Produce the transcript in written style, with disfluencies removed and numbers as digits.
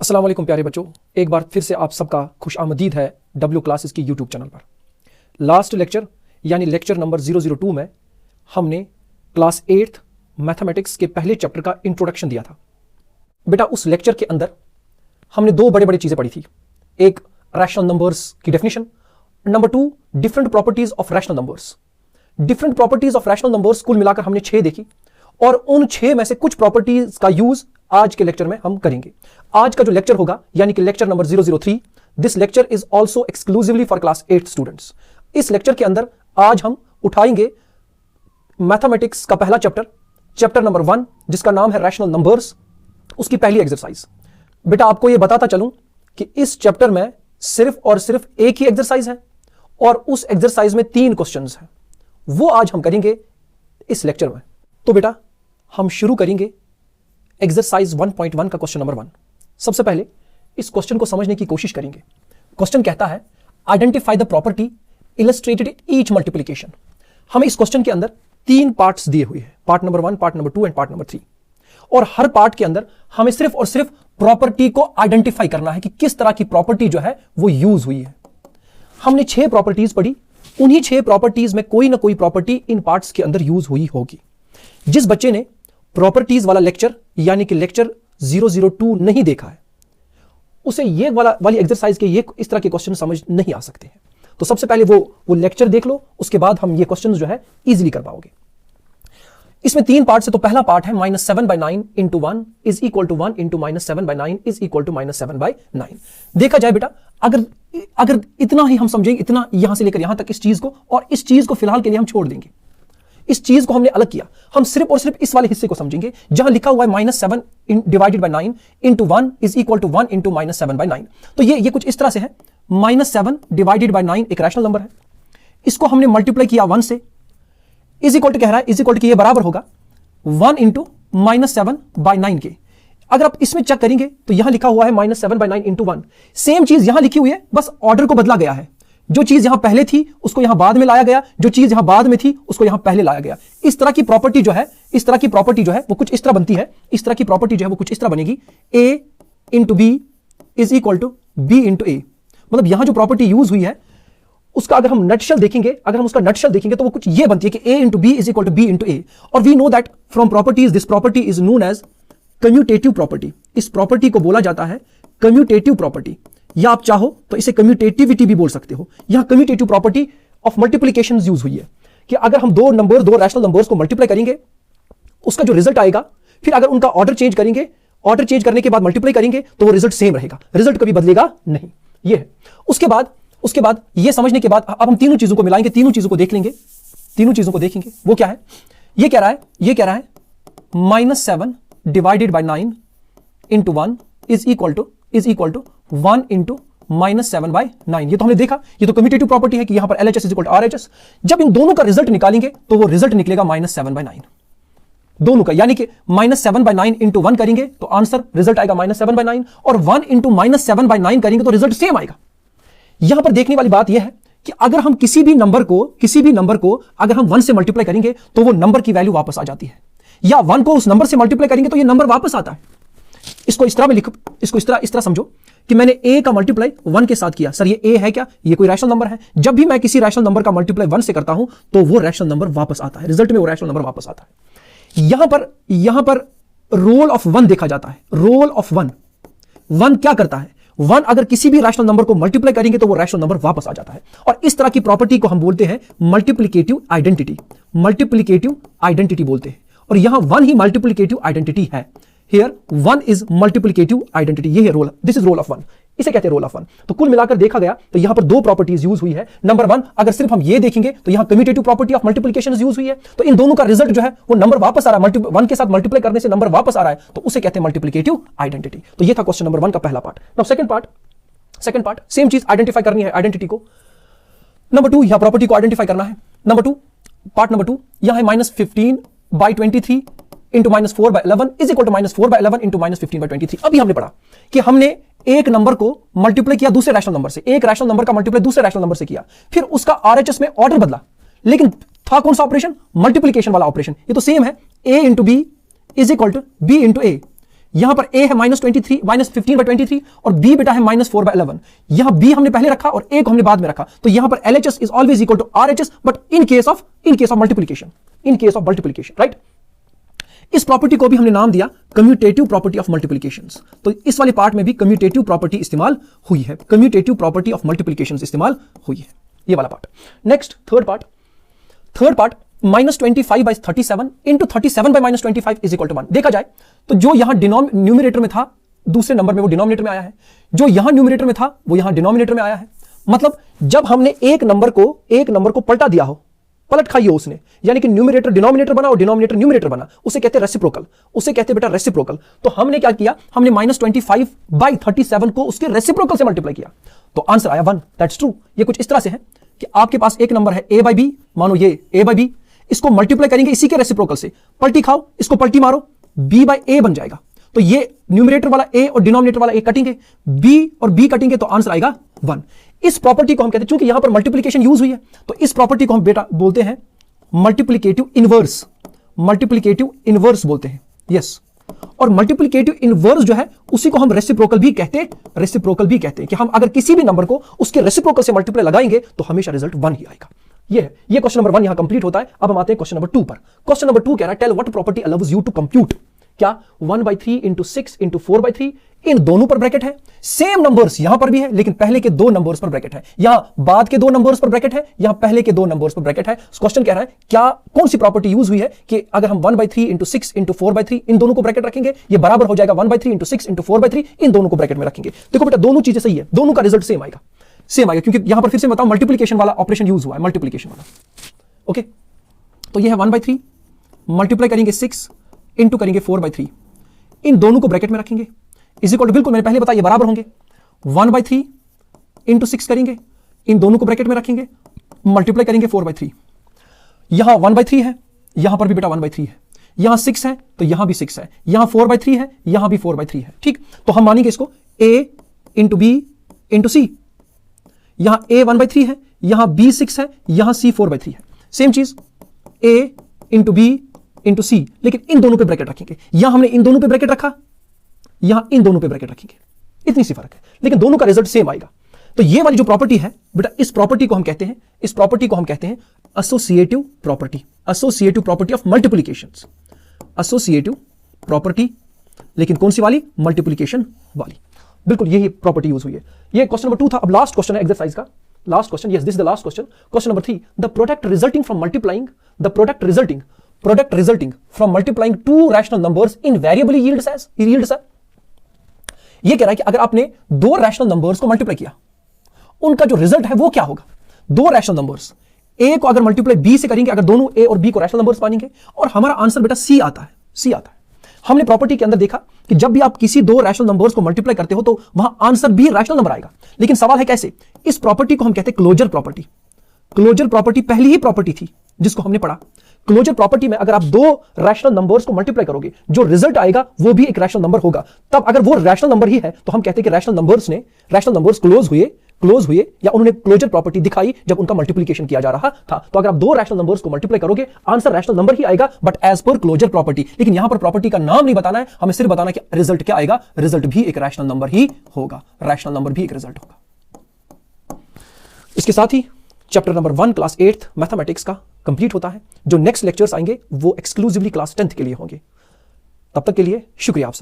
अस्सलाम वालेकुम प्यारे बच्चों, एक बार फिर से आप सबका खुश आमदीद है डब्ल्यू क्लासेस की यूट्यूब चैनल पर। लास्ट लेक्चर यानी लेक्चर नंबर 002 में हमने क्लास 8th मैथमेटिक्स के पहले चैप्टर का इंट्रोडक्शन दिया था। बेटा उस लेक्चर के अंदर हमने दो बड़े बड़े चीज़ें पढ़ी थी। एक रैशनल नंबर्स की definition, number 2 different properties of rational numbers. Different properties of rational numbers कुल मिलाकर हमने 6 देखी और उन 6 में से कुछ प्रॉपर्टीज का यूज आज के लेक्चर में हम करेंगे। आज का जो लेक्चर होगा यानी कि lecture number 003, this lecture is also exclusively for class 8 students. इस लेक्चर के अंदर आज हम उठाएंगे मैथमेटिक्स का पहला चैप्टर, चैप्टर नंबर 1, जिसका नाम है रैशनल नंबर्स, उसकी पहली एक्सरसाइज। बेटा आपको यह बताता चलूं कि इस चैप्टर में सिर्फ और सिर्फ एक ही एक्सरसाइज है और उस एक्सरसाइज में 3 क्वेश्चंस हैं, वो आज हम करेंगे इस लेक्चर में। तो बेटा हम शुरू करेंगे एक्सरसाइज 1.1 का क्वेश्चन नंबर 1। सबसे पहले इस क्वेश्चन को समझने की कोशिश करेंगे। क्वेश्चन कहता है identify the property illustrated each multiplication. हमें इस क्वेश्चन के अंदर 3 पार्ट्स दिए हुए हैं, part number 1, part number 2 and part number 3। और हर पार्ट के अंदर हमें सिर्फ और सिर्फ प्रॉपर्टी को आइडेंटिफाई करना है कि किस तरह की प्रॉपर्टी जो है वो यूज हुई है। हमने 6 प्रॉपर्टीज पढ़ी, उन्हीं 6 प्रॉपर्टीज में कोई ना कोई प्रॉपर्टी इन पार्ट्स के अंदर यूज हुई होगी। जिस बच्चे ने प्रॉपर्टीज वाला लेक्चर यानी कि लेक्चर 002 नहीं देखा है, उसे ये वाली एक्सरसाइज के ये इस तरह के क्वेश्चन समझ नहीं आ सकते हैं। तो सबसे पहले वो लेक्चर देख लो, उसके बाद हम ये क्वेश्चन जो है इजीली कर पाओगे। इसमें 3 पार्ट है। तो पहला पार्ट है -7/9 × 1 is equal to 1 × -7/9 is equal to -7/9। देखा जाए बेटा, अगर इतना ही हम समझेंगे, इतना यहां से लेकर यहां तक इस चीज को, और इस चीज को फिलहाल के लिए हम छोड़ देंगे। इस चीज को हमने अलग किया, हम सिर्फ और सिर्फ इस वाले हिस्से को समझेंगे जहां लिखा हुआ है -7 divided by 9 × 1 is equal to 1 × -7/9। तो ये कुछ इस तरह से है। -7 डिवाइडेड बाय 9 एक रैशनल नंबर है, इसको हमने मल्टीप्लाई किया 1 से, इज इक्वल टू कह रहा है, इज इक्वल टू ये बराबर होगा 1 × -7/9 के। अगर आप इसमें चेक करेंगे तो यहां लिखा हुआ है -7/9 × 1। सेम चीज यहां लिखी हुई है, बस ऑर्डर को बदला गया है। जो चीज यहां पहले थी उसको यहां बाद में लाया गया, जो चीज यहां बाद में थी उसको यहां पहले लाया गया। इस तरह की प्रॉपर्टी जो है वो कुछ इस तरह बनती है। इस तरह की प्रॉपर्टी जो है वो कुछ इस तरह बनेगी, a × b is equal to b × a। मतलब यहां जो प्रॉपर्टी यूज हुई है उसका अगर हम नटशेल देखेंगे, तो वो कुछ ये बनती है कि a × b is equal to b × a। और we know that from properties this property is known as commutative property. इस प्रॉपर्टी को बोला जाता है कम्यूटेटिव प्रॉपर्टी, या आप चाहो तो इसे कम्यूटेटिविटी भी बोल सकते हो। यहां commutative property of multiplication use हुई है कि अगर हम दो रैशनल नंबर्स को मल्टीप्लाई करेंगे, उसका जो रिजल्ट आएगा, फिर अगर उनका ऑर्डर चेंज करेंगे, ऑर्डर चेंज करने के बाद मल्टीप्लाई करेंगे तो वो रिजल्ट सेम रहेगा, रिजल्ट कभी बदलेगा नहीं। ये है। उसके बाद ये समझने के बाद अब हम तीनों चीजों को मिलाएंगे, तीनों चीजों को देख लेंगे, तीनों चीजों को देखेंगे। वो क्या है? ये कह रहा है -7 divided by 9 × 1 is equal to 1 × -7/9। ये तो हमने देखा, ये तो कम्यूटेटिव प्रॉपर्टी है कि यहां पर LHS is equal to RHS। जब इन दोनों का रिजल्ट निकालेंगे तो वो रिजल्ट निकलेगा -7/9 दोनों का, यानी कि -7/9 × 1 करेंगे तो आंसर रिजल्ट आएगा -7/9, और 1 × -7/9 करेंगे तो रिजल्ट सेम आएगा। यहां पर देखने वाली बात यह है कि अगर हम किसी भी नंबर को अगर हम 1 से मल्टीप्लाई करेंगे तो वो नंबर की वैल्यू वापस आ जाती है, या 1 को उस नंबर से मल्टीप्लाई करेंगे तो ये नंबर वापस आता है। इसको इस तरह में लिखो, इसको इस तरह समझो कि मैंने a का मल्टीप्लाई 1 के साथ किया। सर ये a है क्या? ये कोई रैशनल नंबर है। जब भी मैं किसी रैशनल नंबर का मल्टीप्लाई 1 से करता हूं तो वो रैशनल नंबर वापस आता है, रिजल्ट में वो रैशनल नंबर वापस आता है। यहां पर रोल ऑफ 1 देखा जाता है। रोल ऑफ 1 क्या करता है? 1 अगर किसी भी रैशनल नंबर को मल्टीप्लाई करेंगे तो वो रैशनल नंबर वापस आ जाता है, और इस तरह की प्रॉपर्टी को हम बोलते हैं मल्टीप्लिकेटिव आइडेंटिटी बोलते हैं। और यहां 1 ही मल्टीप्लिकेटिव आइडेंटिटी है। Here 1 is multiplicative identity। ये है role, this is role of 1, इसे कहते हैं रोल ऑफ 1। तो कुल मिलाकर देखा गया तो यहां पर 2 प्रॉपर्टीज यूज हुई है। नंबर 1, अगर सिर्फ हम ये देखेंगे तो यहां commutative property of multiplication use हुई है, तो इन दोनों का रिजल्ट जो है वो नंबर वापस आ रहा है, 1 के साथ मल्टीप्लाई करने से नंबर वापस आ रहा है, तो उसे कहते हैं मल्टीप्लिकेटिव आइडेंटिटी। तो ये था क्वेश्चन नंबर 1 का पहला part. Now second part same चीज आइडेंटिफाई करनी है, आइडेंटिटी को। नंबर 2 यहां प्रॉपर्टी को आइडेंटिफाई करना है। पार्ट नंबर 2 यहां है -15/23 × -4/11 इज इक्वल टू -4/11 × -15/23। अभी हमने पढ़ा कि हमने एक नंबर को मल्टीप्लाई किया दूसरे रैशनल नंबर से, एक रैशनल नंबर का मल्टीप्लाई दूसरे रैशनल नंबर से किया, फिर उसका RHS में ऑर्डर बदला, लेकिन था कौन सा ऑपरेशन? मल्टीप्लिकेशन वाला ऑपरेशन। ये तो सेम है, a × b is equal to b × a। यहां पर a है -15/23 और b बेटा है -4/11। यहां b हमने पहले रखा और a को हमने बाद में रखा, तो यहां पर LHS is always equal to RHS, but in case of multiplication, right. इस प्रॉपर्टी को भी हमने नाम दिया कम्यूटेटिव प्रॉपर्टी ऑफ मल्टीप्लिकेशंस। तो इस वाले पार्ट में भी कम्यूटेटिव प्रॉपर्टी इस्तेमाल हुई है, कम्यूटेटिव प्रॉपर्टी ऑफ मल्टीप्लिकेशंस इस्तेमाल हुई है, ये वाला part. Next third part -25/37 into 37/-25 is equal to 1। देखा जाए तो जो यहां न्यूमिनेटर में था दूसरे नंबर में वो डिनोमिनेटर में आया है, जो यहां न्यूमिनेटर में था वो यहां डिनोमिनेटर में आया है। मतलब जब हमने एक नंबर को पलटा दिया हो, पलट खाई हो उसने, यानी कि न्यूमिनेटर डिनोमिनेटर बना और डिनोमिनेटर न्यूमिनेटर बना, उसे कहते हैं रेसिप्रोकल, उसे कहते हैं बेटा रेसिप्रोकल। तो हमने क्या किया, हमने -25/37 को उसके रेसिप्रोकल से मल्टीप्लाई किया, तो आंसर आया 1। That's true. ये कुछ इस तरह से है कि आपके पास एक नंबर है a/b, मानो ये a/b, इसको मल्टीप्लाई करेंगे इसी के रेसिप्रोकल से, पलटी खाओ, इसको पलटी मारो, b/a बन जाएगा। तो ये न्यूमिनेटर वाला a और डिनोमिनेटर वाला a कटेंगे, b और b कटेंगे, तो आंसर आएगा 1। इस प्रॉपर्टी को हम कहते हैं, चूंकि यहां पर मल्टीप्लिकेशन यूज हुई है, तो इस प्रॉपर्टी को हम बेटा बोलते हैं मल्टीप्लिकेटिव इनवर्स बोलते हैं। यस, और मल्टीप्लिकेटिव इनवर्स जो है उसी को हम रेसिप्रोकल भी कहते हैं कि हम अगर किसी भी नंबर को उसके रेसिप्रोकल से मल्टीप्लाई लगाएंगे तो हमेशा रिजल्ट 1 ही आएगा। ये क्वेश्चन नंबर 1 यहां कंप्लीट होता है। अब हम आते हैं क्वेश्चन नंबर 2 पर। क्वेश्चन नंबर 2 कह रहा है tell what property allows you to compute, क्या 1/3 इंटू 6 इंटू 4/3, इन दोनों पर ब्रैकेट है, सेम नंबर्स यहां पर भी है लेकिन पहले के 2 नंबर्स पर ब्रैकेट है, यहां बाद के 2 नंबर्स पर ब्रैकेट है, यहां पहले के 2 नंबर्स पर ब्रैकेट है। क्वेश्चन कह रहा है क्या कौन सी प्रॉपर्टी यूज हुई है कि अगर हम 1/3 इंटू 6 इंटू 4/3 इन दोनों को ब्रैकेट रखेंगे, ये बराबर हो जाएगा 1/3 इंटू 6 इंटू 4/3, इन दोनों को ब्रैकेट में रखेंगे। देखो बेटा दोनों चीजें सही है, दोनों का रिजल्ट सेम आएगा, क्योंकि यहां पर फिर से बताओ मल्टीप्लिकेशन वाला ऑपरेशन यूज हुआ है, मल्टीप्लिकेशन वाला। ओके, तो यह है 1/3, मल्टीप्लाई करेंगे 6 इंटू करेंगे 4/3, इन दोनों को ब्रैकेट में रखेंगे, इज इक्वल टू, बिल्कुल मैंने पहले बताया ये बराबर होंगे, 1/3 इंटू 6 करेंगे, इन दोनों को ब्रैकेट में रखेंगे, मल्टीप्लाई करेंगे 4/3। यहां 1/3 है, यहां पर भी बेटा 1/3 है, यहां 6 है तो यहां भी 6 है, यहां 4/3 है, यहां भी 4/3 है। ठीक, तो हम मानेंगे इसको a into b into c, यहां a 1/3 है, यहां b 6 है, यहां c 4/3 है। सेम चीज a into b into c, लेकिन इन दोनों पे ब्रैकेट रखेंगे, यहां हमने इन दोनों पे ब्रैकेट रखा, यहां इन दोनों पे ब्रैकेट रखेंगे, इतनी सी फर्क है, लेकिन दोनों का रिजल्ट सेम आएगा। तो ये वाली जो प्रॉपर्टी है बेटा, इस प्रॉपर्टी को हम कहते हैं associative property of multiplications, associative property, लेकिन कौन सी वाली, मल्टीप्लिकेशन वाली। बिल्कुल यही प्रॉपर्टी यूज हुई है। ये क्वेश्चन नंबर 2 था। अब लास्ट क्वेश्चन है एक्सरसाइज का, last question, yes this is the last question. Question number 3, the product resulting from multiplying two rational numbers invariably yields as, ये कह रहा है कि अगर आपने 2 रैशनल नंबर्स को मल्टीप्लाई किया, उनका जो रिजल्ट है वो क्या होगा। 2 रैशनल नंबर्स, ए को अगर मल्टीप्लाई बी से करेंगे, अगर दोनों ए और बी को रैशनल नंबर्स मानेंगे, और हमारा आंसर बेटा सी आता है। हमने प्रॉपर्टी के अंदर देखा कि जब भी आप किसी 2 रैशनल नंबर्स को मल्टीप्लाई करते हो तो वहां आंसर भी रैशनल नंबर आएगा, लेकिन सवाल है कैसे। इस प्रॉपर्टी को हम कहते हैं क्लोजर प्रॉपर्टी पहली ही प्रॉपर्टी थी जिसको हमने पढ़ा। क्लोजर प्रॉपर्टी में अगर आप 2 रैशनल नंबर्स को मल्टीप्लाई करोगे, जो रिजल्ट आएगा वो भी एक रैशनल नंबर होगा। तब अगर वो रैशनल नंबर ही है तो हम कहते हैं कि रैशनल नंबर्स क्लोज हुए या उन्होंने क्लोजर प्रॉपर्टी दिखाई जब उनका मल्टीप्लिकेशन किया जा रहा था। तो अगर आप 2 रैशनल नंबर्स को मल्टीप्लाई करोगे, आंसर रैशनल नंबर ही आएगा, but as per closure property. लेकिन यहां पर प्रॉपर्टी का नाम नहीं बताना है, हमें सिर्फ बताना कि रिजल्ट क्या आएगा, रिजल्ट भी एक रैशनल नंबर ही होगा, रिजल्ट होगा। इसके साथ ही chapter number 1 class 8th mathematics का कंप्लीट होता है। जो नेक्स्ट लेक्चर्स आएंगे वो एक्सक्लूसिवली क्लास 10th के लिए होंगे। तब तक के लिए शुक्रिया आप